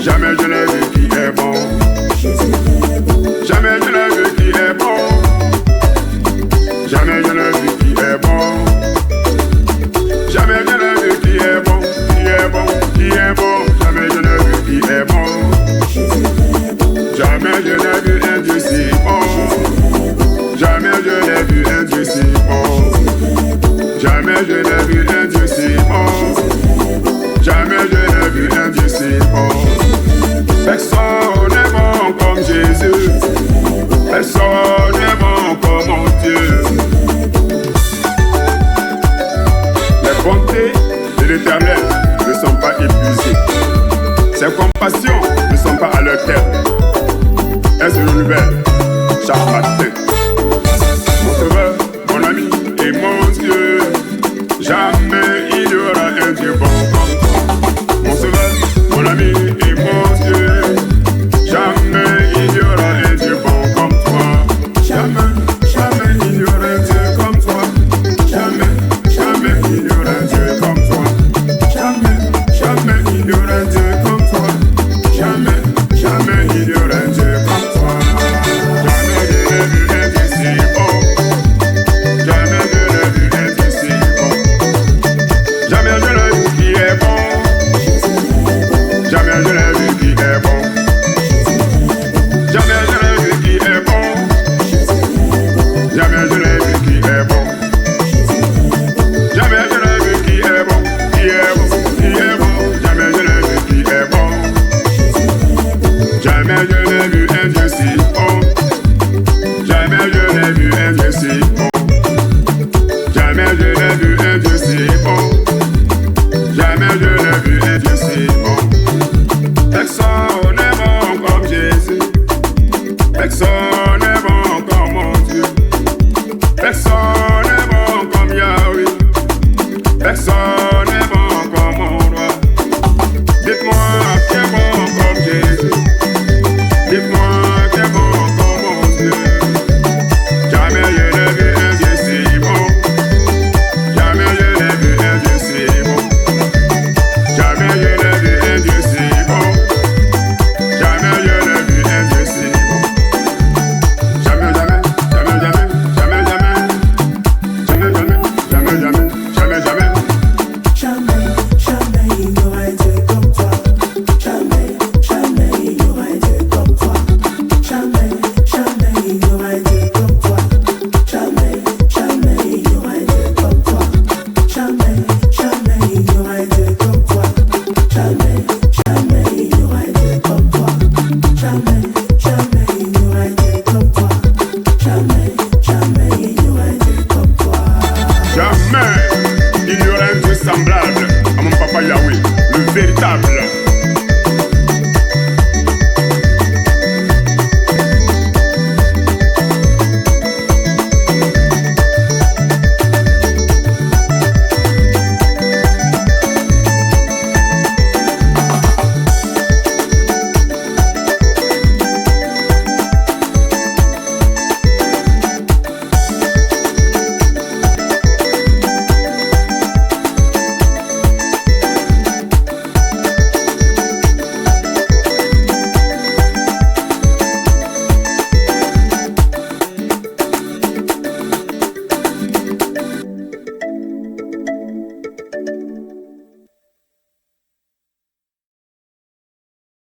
Jamais je n'ai vu qui est bon. Jamais je n'ai vu qui est bon. Jamais je n'ai vu qui est bon. Jamais je n'ai vu qui est bon. Qui est bon, qui est bon. Jamais je n'ai vu qui est bon. Jamais je n'ai vu un Dieu si bon. Jamais je n'ai vu un Dieu si bon. Jamais je n'ai vu un Dieu si bon. Jamais je n'ai vu un Dieu si bon. Personne n'est bon comme Jésus. Personne n'est bon comme mon Dieu. Les bontés de l'Éternel ne sont pas épuisées. Ses compassions ne sont pas à leur terme. Elles se renouvellent chaque matin. Mon sauveur, mon ami et mon Dieu. Jamais il y aura un Dieu bon comme toi. Mon sauveur, mon ami et mon Dieu. Jamais il y aura un Dieu bon comme toi. Jamais, jamais il y aura un Dieu comme toi. Jamais, jamais il y aura un Dieu comme toi. Jamais, jamais il y aura un Dieu